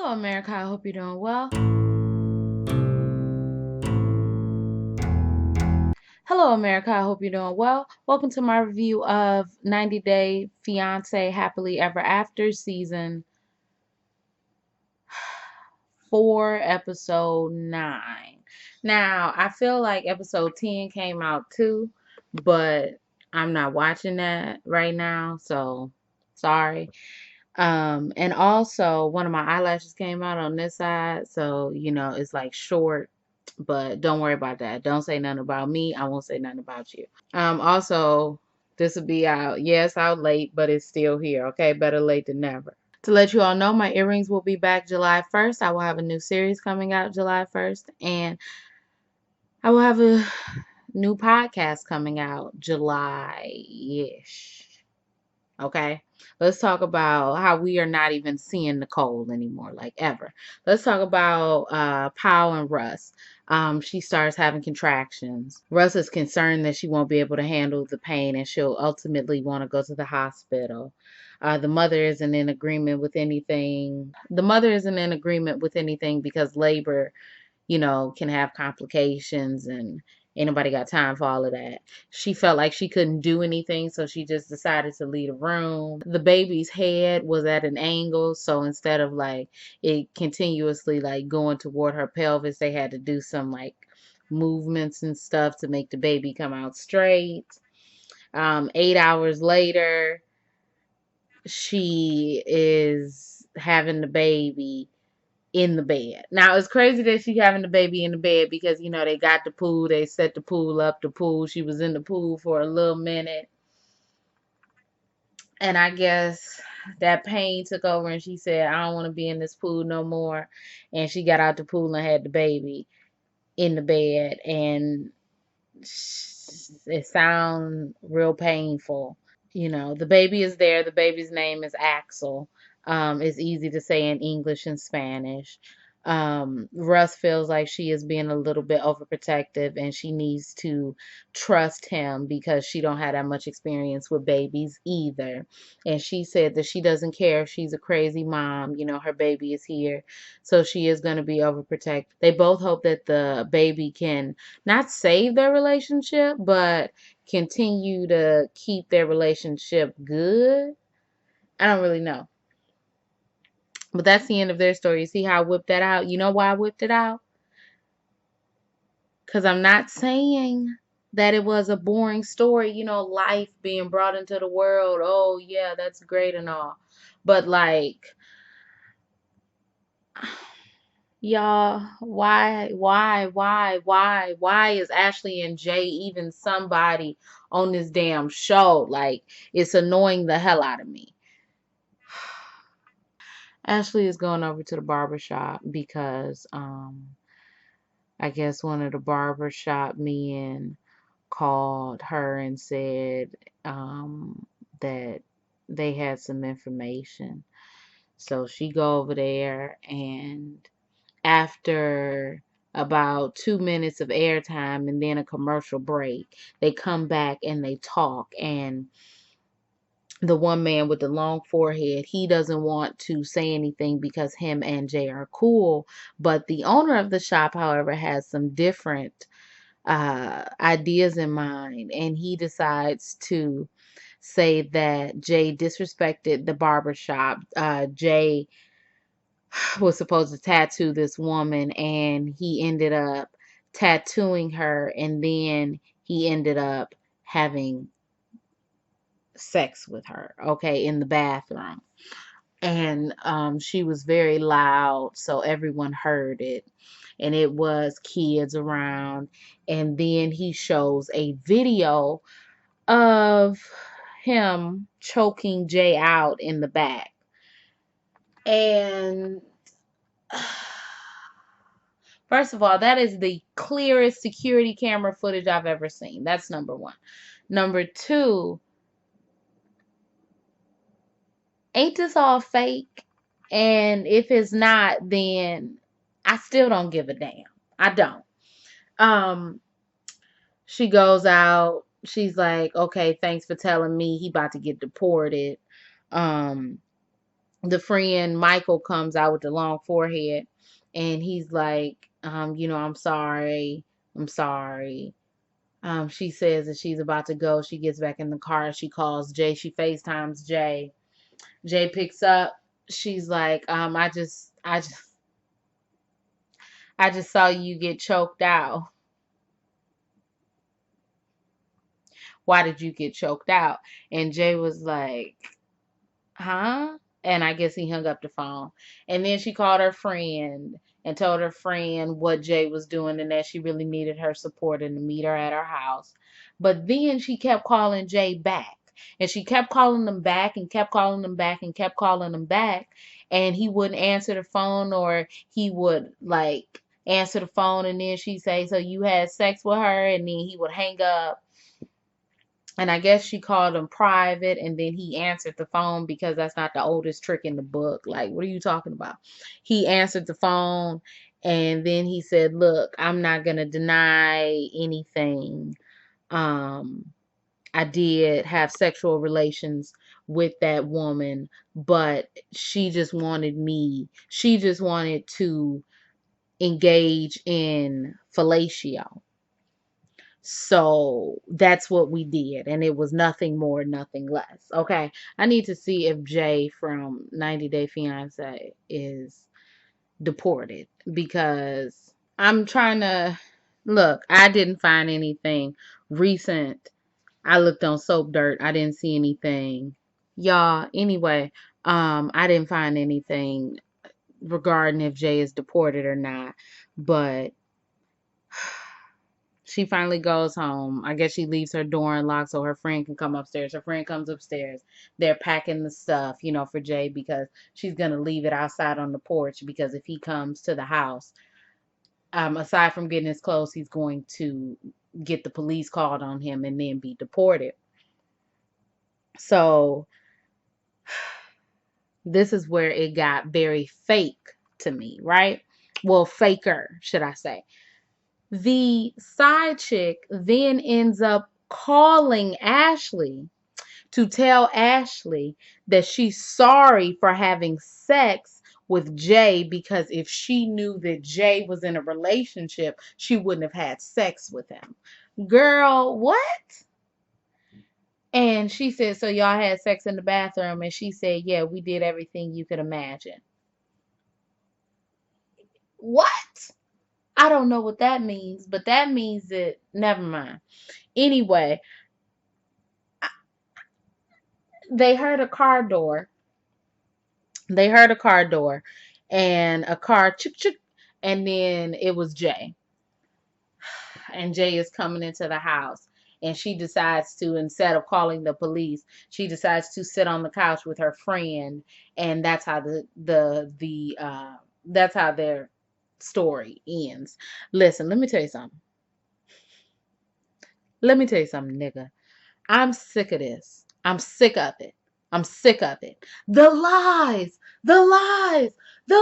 Hello, America. I hope you're doing well. Hello, America. I hope you're doing well. Welcome to my review of 90 Day Fiance Happily Ever After Season 4, Episode 9. Now, I feel like Episode 10 came out too, but I'm not watching that right now, so sorry. And also one of my eyelashes came out on this side, so it's like short, but don't worry about that. Don't say nothing about me. I won't say nothing about you. Also, this will be out. Yes, out late, but it's still here. Okay, better late than never. To let you all know, my earrings will be back July 1st. I will have a new series coming out July 1st, and I will have a new podcast coming out July-ish. Okay, let's talk about how we are not even seeing Nicole anymore, like ever. Let's talk about Pau and Russ. She starts having contractions. Russ is concerned that she won't be able to handle the pain and she'll ultimately want to go to the hospital. The mother isn't in agreement with anything. The mother isn't in agreement with anything because labor can have complications and ain't nobody got time for all of that. She felt like she couldn't do anything, so she just decided to leave the room. The baby's head was at an angle, so instead of like it continuously like going toward her pelvis, they had to do some like movements and stuff to make the baby come out straight. 8 hours later, she is having the baby in the bed. Now it's crazy that she having the baby in the bed because they got the pool, they set the pool up, she was in the pool for a little minute, and I guess that pain took over and she said, I don't want to be in this pool no more, and she got out the pool and had the baby in the bed, and it sounds real painful. The baby is there. The baby's name is Axel. It's easy to say in English and Spanish. Russ feels like she is being a little bit overprotective and she needs to trust him because she don't have that much experience with babies either. And she said that she doesn't care if she's a crazy mom. Her baby is here. So she is going to be overprotective. They both hope that the baby can not save their relationship, but continue to keep their relationship good. I don't really know. But that's the end of their story. You see how I whipped that out? You know why I whipped it out? Because I'm not saying that it was a boring story, life being brought into the world. Oh, yeah, that's great and all. But, like, y'all, why is Ashley and Jay even somebody on this damn show? Like, it's annoying the hell out of me. Ashley is going over to the barber shop because I guess one of the barbershop men called her and said that they had some information. So she go over there, and after about 2 minutes of airtime and then a commercial break, they come back and they talk, and the one man with the long forehead, he doesn't want to say anything because him and Jay are cool. But the owner of the shop, however, has some different ideas in mind, and he decides to say that Jay disrespected the barber shop. Jay was supposed to tattoo this woman, and he ended up tattooing her, and then he ended up having sex with her, okay, in the bathroom. And she was very loud, so everyone heard it. And it was kids around. And then he shows a video of him choking Jay out in the back. And first of all, that is the clearest security camera footage I've ever seen. That's number one. Number two, ain't this all fake? And if it's not, then I still don't give a damn. I don't. Um, she goes out. She's like, okay, thanks for telling me. He about to get deported. Um, the friend Michael comes out with the long forehead, and he's like, I'm sorry. I'm sorry. She says that she's about to go. She gets back in the car. She calls Jay. She FaceTimes Jay. Jay picks up. She's like, I just saw you get choked out. Why did you get choked out? And Jay was like, huh? And I guess he hung up the phone. And then she called her friend and told her friend what Jay was doing and that she really needed her support and to meet her at her house. But then she kept calling Jay back. And she kept calling him back and kept calling him back and kept calling him back. And he wouldn't answer the phone, or he would like answer the phone and then she'd say, so you had sex with her? And then he would hang up, and I guess she called him private, and then he answered the phone because that's not the oldest trick in the book. Like, what are you talking about? He answered the phone, and then he said, look, I'm not going to deny anything. Um, I did have sexual relations with that woman, but she just wanted to engage in fellatio. So that's what we did. And it was nothing more, nothing less. Okay. I need to see if Jay from 90 Day Fiance is deported, because I'm trying to look. I didn't find anything recent. I looked on Soap Dirt. I didn't see anything. Y'all, anyway, I didn't find anything regarding if Jay is deported or not. But she finally goes home. I guess she leaves her door unlocked so her friend can come upstairs. Her friend comes upstairs. They're packing the stuff, for Jay, because she's going to leave it outside on the porch, because if he comes to the house, aside from getting his clothes, he's going to get the police called on him and then be deported. So this is where it got very fake to me, right? Well, faker, should I say. The side chick then ends up calling Ashley to tell Ashley that she's sorry for having sex with Jay, because if she knew that Jay was in a relationship, she wouldn't have had sex with him. Girl, what? And she said, so y'all had sex in the bathroom? And she said, yeah, we did everything you could imagine. What? I don't know what that means, but that means that, never mind. Anyway, they heard a car door. They heard a car door and a car chick chick, and then it was Jay. And Jay is coming into the house, and she decides to, instead of calling the police, she decides to sit on the couch with her friend, and that's how that's how their story ends. Listen, let me tell you something. Let me tell you something, nigga. I'm sick of this. I'm sick of it. I'm sick of it. The lies, the lies, the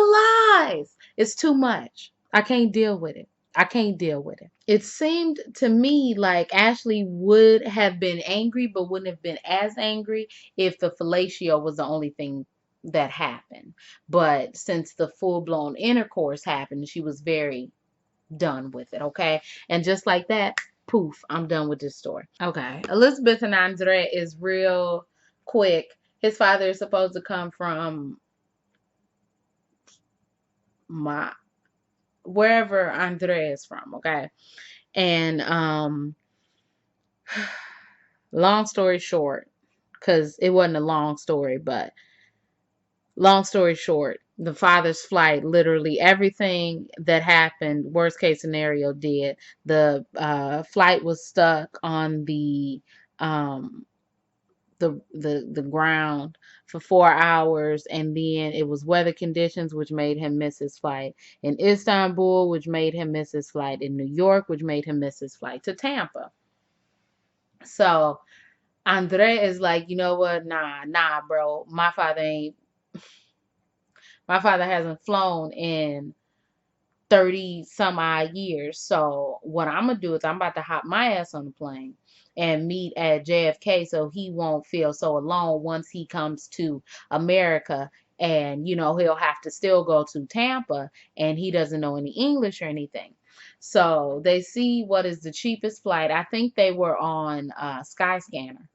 lies. It's too much. I can't deal with it. I can't deal with it. It seemed to me like Ashley would have been angry, but wouldn't have been as angry if the fellatio was the only thing that happened. But since the full blown intercourse happened, she was very done with it. Okay. And just like that, poof, I'm done with this story. Okay. Elizabeth and Andrei is real quick. His father is supposed to come from wherever Andrei is from. Okay. And long story short, because it wasn't a long story, but long story short, the father's flight, literally everything that happened, worst case scenario, did. The flight was stuck on um, the ground for 4 hours, and then it was weather conditions which made him miss his flight in Istanbul, which made him miss his flight in New York, which made him miss his flight to Tampa. So Andrei is like, you know what? Nah, bro. My father hasn't flown in 30 some odd years. So what I'm gonna do is I'm about to hop my ass on the plane and meet at JFK so he won't feel so alone once he comes to America and he'll have to still go to Tampa, and he doesn't know any English or anything. So they see what is the cheapest flight. I think they were on Skyscanner.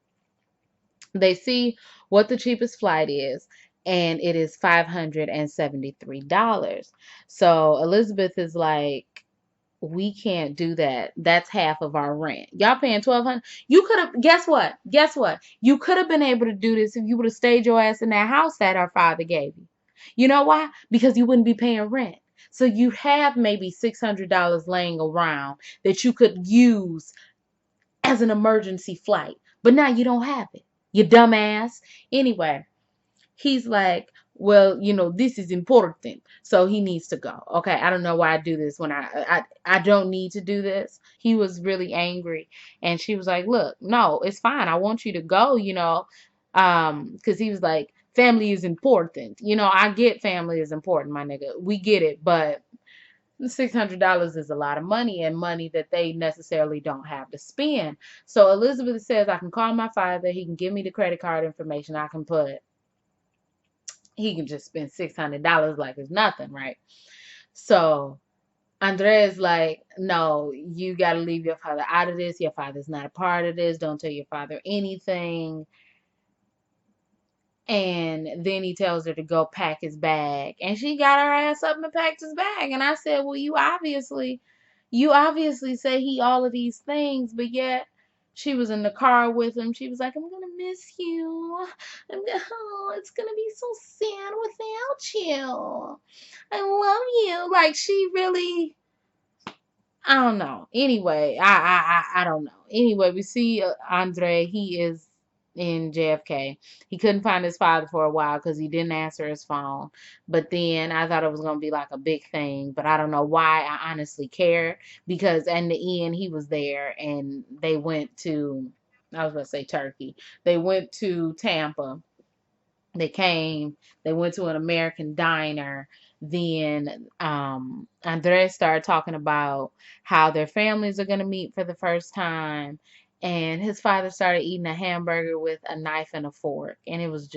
They see what the cheapest flight is, and it is $573. So Elizabeth is like, we can't do that. That's half of our rent. Y'all paying 1,200. You could have, guess what? Guess what? You could have been able to do this if you would have stayed your ass in that house that our father gave you. You know why? Because you wouldn't be paying rent. So you have maybe $600 laying around that you could use as an emergency flight. But now you don't have it. You dumbass. Anyway, he's like, well, this is important, so he needs to go. Okay, I don't know why I do this when I don't need to do this. He was really angry, and she was like, look, no, it's fine. I want you to go, because he was like, family is important. I get family is important, my nigga. We get it, but $600 is a lot of money, and money that they necessarily don't have to spend. So Elizabeth says, I can call my father. He can give me the credit card information. He can just spend $600 like it's nothing, right? So Andrea's like, no, you got to leave your father out of this. Your father's not a part of this. Don't tell your father anything. And then he tells her to go pack his bag. And she got her ass up and packed his bag. And I said, well, you obviously say he all of these things, but yet she was in the car with him. She was like, I'm gonna miss you. It's gonna be so sad without you. I love you. Like, she really, I don't know. Anyway, I don't know. Anyway, we see Andre. He is in JFK. He couldn't find his father for a while because he didn't answer his phone. But then I thought it was gonna be like a big thing, but I don't know why I honestly cared, because in the end he was there, and they went to, I was gonna say Turkey. They went to Tampa. They came, they went to an American diner. Then Andres started talking about how their families are going to meet for the first time. And his father started eating a hamburger with a knife and a fork. And it was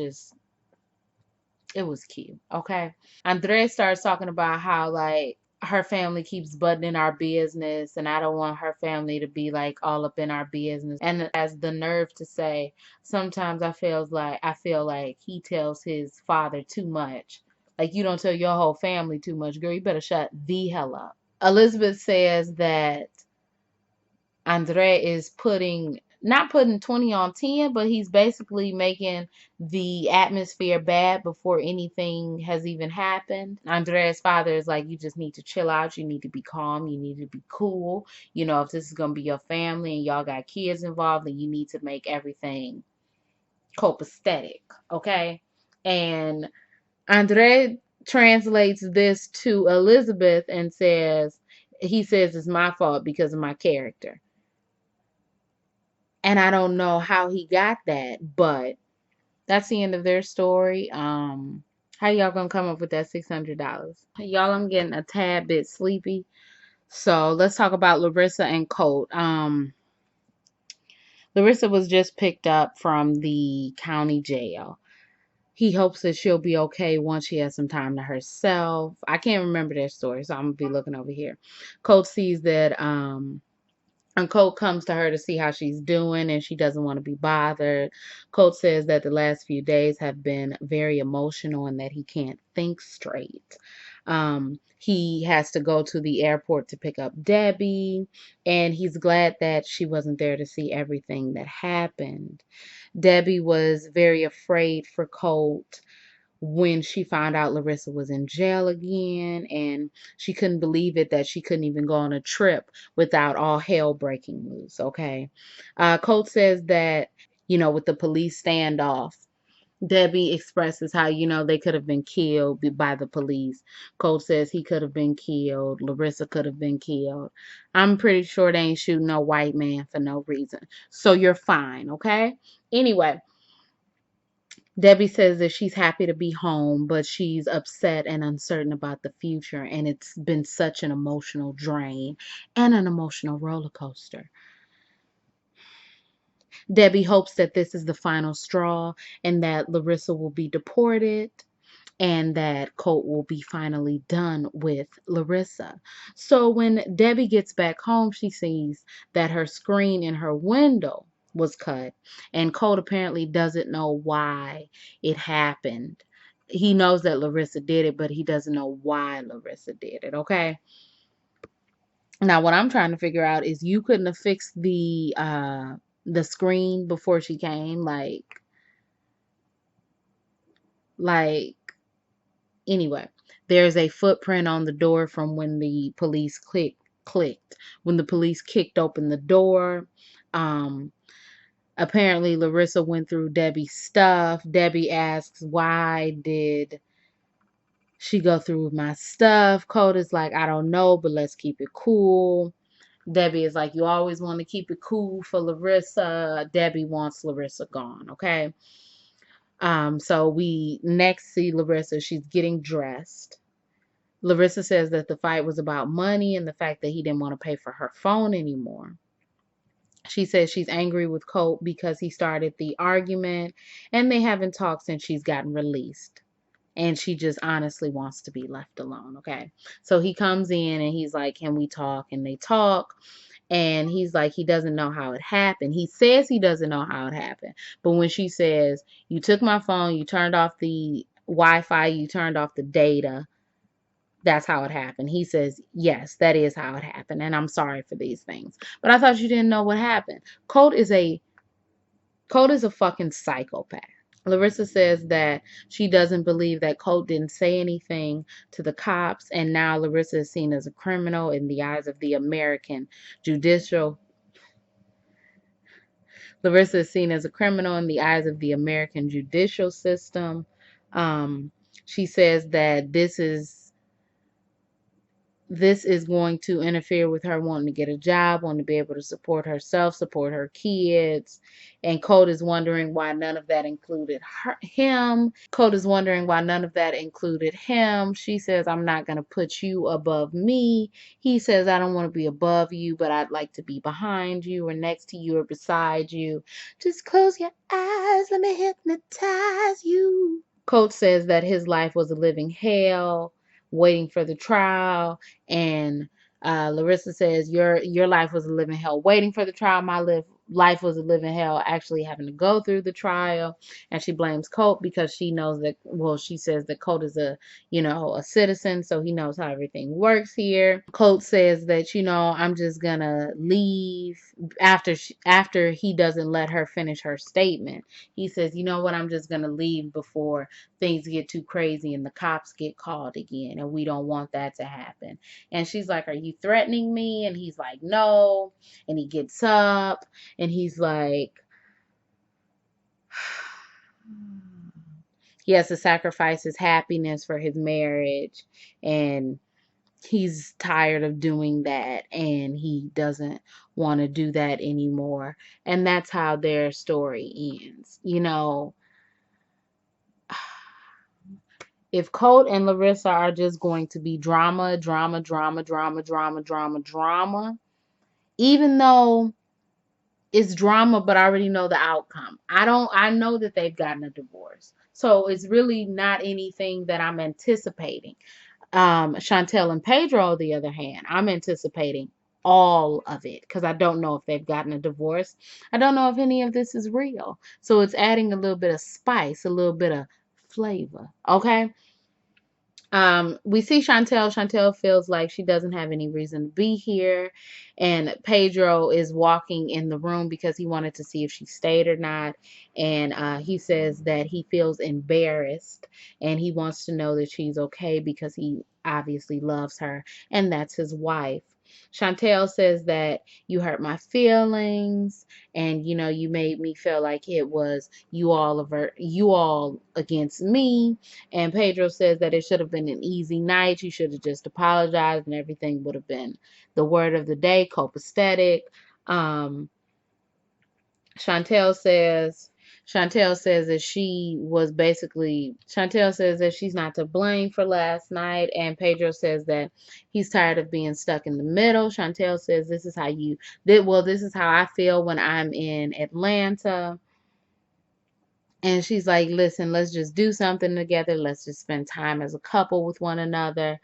cute. Okay. Andres starts talking about how, like, her family keeps butting in our business, and I don't want her family to be like all up in our business. And has the nerve to say, sometimes I feel like he tells his father too much. Like, you don't tell your whole family too much, girl. You better shut the hell up. Elizabeth says that Andre is not putting 20 on 10, but he's basically making the atmosphere bad before anything has even happened. Andre's father is like, you just need to chill out. You need to be calm. You need to be cool. If this is going to be your family and y'all got kids involved, then you need to make everything copacetic. Okay. And Andre translates this to Elizabeth and he says it's my fault because of my character. And I don't know how he got that, but that's the end of their story. How y'all gonna come up with that $600? Y'all, I'm getting a tad bit sleepy. So let's talk about Larissa and Colt. Larissa was just picked up from the county jail. He hopes that she'll be okay once she has some time to herself. I can't remember their story, so I'm gonna be looking over here. Colt sees that and Colt comes to her to see how she's doing, and she doesn't want to be bothered. Colt says that the last few days have been very emotional and that he can't think straight. He has to go to the airport to pick up Debbie, and he's glad that she wasn't there to see everything that happened. Debbie was very afraid for Colt when she found out Larissa was in jail again, and she couldn't believe it that she couldn't even go on a trip without all hell breaking loose. Okay. Colt says that, with the police standoff, Debbie expresses how, they could have been killed by the police. Colt says he could have been killed. Larissa could have been killed. I'm pretty sure they ain't shooting no white man for no reason. So you're fine, okay? Anyway, Debbie says that she's happy to be home, but she's upset and uncertain about the future, and it's been such an emotional drain and an emotional roller coaster. Debbie hopes that this is the final straw and that Larissa will be deported, and that Colt will be finally done with Larissa. So when Debbie gets back home, she sees that her screen in her window was cut, and Colt apparently doesn't know why it happened. He knows that Larissa did it, but he doesn't know why Larissa did it, okay? Now what I'm trying to figure out is, you couldn't have fixed the screen before she came, like anyway, there's a footprint on the door from when the police clicked when the police kicked open the door. Um, Apparently Larissa went through Debbie's stuff. Debbie asks, why did she go through my stuff? Colt is like, I don't know, but let's keep it cool. Debbie is like, you always want to keep it cool for Larissa. Debbie wants Larissa gone, okay? So we next see Larissa. She's getting dressed. Larissa says that the fight was about money and the fact that he didn't want to pay for her phone anymore. She says she's angry with Colt because he started the argument and they haven't talked since she's gotten released. And she just honestly wants to be left alone, okay? So he comes in and he's like, can we talk? And they talk. And he's like, he doesn't know how it happened. He says he doesn't know how it happened. But when she says, you took my phone, you turned off the Wi-Fi, you turned off the data, that's how it happened. He says, yes, that is how it happened. And I'm sorry for these things. But I thought you didn't know what happened. Colt is a fucking psychopath. Larissa says that she doesn't believe that Colt didn't say anything to the cops, and now Larissa is seen as a criminal in the eyes of the American judicial. Larissa is seen as a criminal in the eyes of the American judicial system. She says that this is going to interfere with her wanting to get a job, wanting to be able to support herself, support her kids. And Colt is wondering why none of that included him. Colt is wondering why none of that included him. She says, I'm not going to put you above me. He says, I don't want to be above you, but I'd like to be behind you or next to you or beside you. Just close your eyes. Let me hypnotize you. Colt says that his life was a living hell, waiting for the trial, and Larissa says your life was a living hell waiting for the trial. My life was a living hell actually having to go through the trial. And she blames Colt because she knows that, well, she says that Colt is a citizen, so he knows how everything works here. Colt says that, I'm just gonna leave after he doesn't let her finish her statement. He says, you know what, I'm just gonna leave before things get too crazy and the cops get called again, and we don't want that to happen. And she's like, are you threatening me? And he's like, no. And he gets up and he's like, he has to sacrifice his happiness for his marriage, and he's tired of doing that, and he doesn't want to do that anymore. And that's how their story ends. If Colt and Larissa are just going to be drama, drama, drama, drama, drama, drama, drama, even though it's drama, but I already know the outcome. I know that they've gotten a divorce. So it's really not anything that I'm anticipating. Chantal and Pedro, on the other hand, I'm anticipating all of it because I don't know if they've gotten a divorce. I don't know if any of this is real. So it's adding a little bit of spice, a little bit of flavor. Okay. We see Chantal. Chantal feels like she doesn't have any reason to be here. And Pedro is walking in the room because he wanted to see if she stayed or not. And he says that he feels embarrassed and he wants to know that she's okay because he obviously loves her. And that's his wife. Chantal says that you hurt my feelings, and you made me feel like it was you all against me. And Pedro says that it should have been an easy night. You should have just apologized and everything would have been the word of the day, copacetic. Um, Chantal says that Chantal says that she's not to blame for last night, and Pedro says that he's tired of being stuck in the middle. Chantal says this is how I feel when I'm in Atlanta. And she's like, listen, let's just do something together. Let's just spend time as a couple with one another.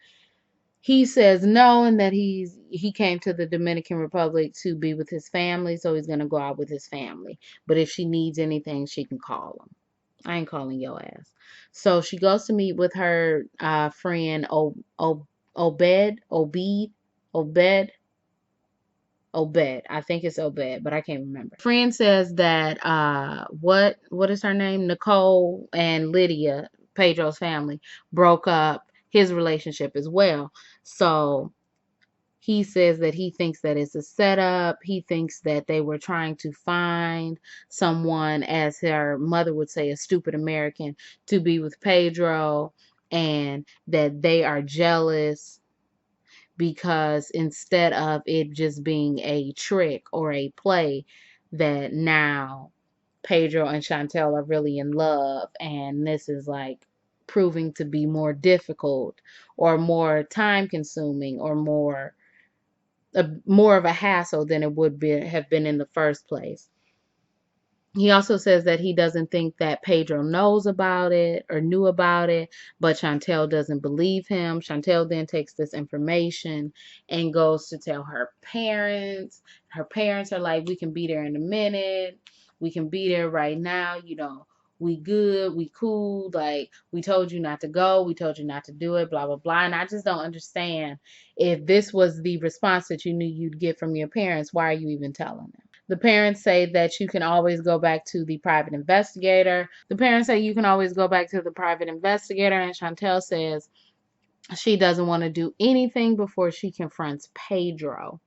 He says no, and that he came to the Dominican Republic to be with his family, so he's gonna go out with his family. But if she needs anything, she can call him. I ain't calling your ass. So she goes to meet with her friend Obed, Obed, Obed, Obed. I think it's Obed, but I can't remember. Friend says that what is her name? Nicole and Lydia, Pedro's family, broke up his relationship as well. So he says that he thinks that it's a setup. He thinks that they were trying to find someone, as her mother would say, a stupid American, to be with Pedro, and that they are jealous because instead of it just being a trick or a play, that now Pedro and Chantal are really in love, and this is like proving to be more difficult or more time consuming or more of a hassle than it would have been in the first place. He also says that he doesn't think that Pedro knows about it or knew about it, but Chantel doesn't believe him. Chantel then takes this information and goes to tell her parents. Her parents are like, we can be there in a minute. We can be there right now. We good. We cool. Like, we told you not to go. We told you not to do it, blah, blah, blah. And I just don't understand, if this was the response that you knew you'd get from your parents, why are you even telling them? The parents say that you can always go back to the private investigator. The parents say you can always go back to the private investigator, and Chantel says she doesn't want to do anything before she confronts Pedro.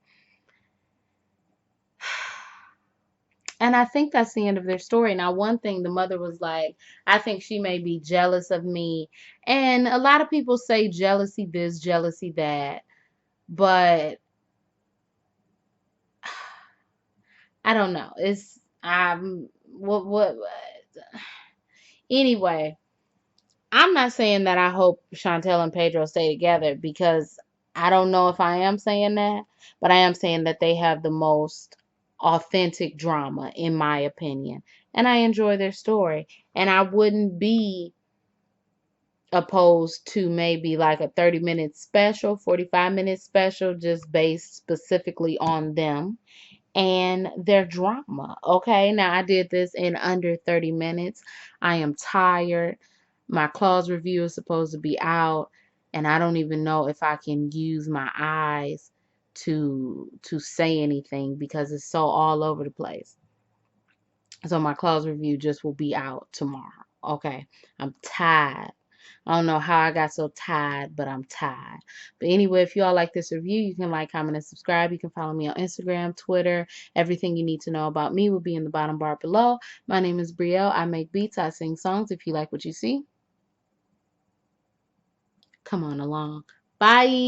And I think that's the end of their story. Now, one thing, the mother was like, I think she may be jealous of me. And a lot of people say jealousy this, jealousy that. But I don't know. What anyway, I'm not saying that I hope Chantel and Pedro stay together, because I don't know if I am saying that, but I am saying that they have the most authentic drama, in my opinion. And I enjoy their story. And I wouldn't be opposed to maybe like a 30-minute special, 45-minute special, just based specifically on them and their drama. Okay, now I did this in under 30 minutes. I am tired. My clause review is supposed to be out, and I don't even know if I can use my eyes to say anything because it's so all over the place. So my clause review just will be out tomorrow. Okay, I'm tired. I don't know how I got so tired, but I'm tired. But anyway, if you all like this review, you can like, comment, and subscribe. You can follow me on Instagram, Twitter. Everything you need to know about me will be in the bottom bar below. My name is Brielle. I make beats. I sing songs. If you like what you see, come on along. Bye.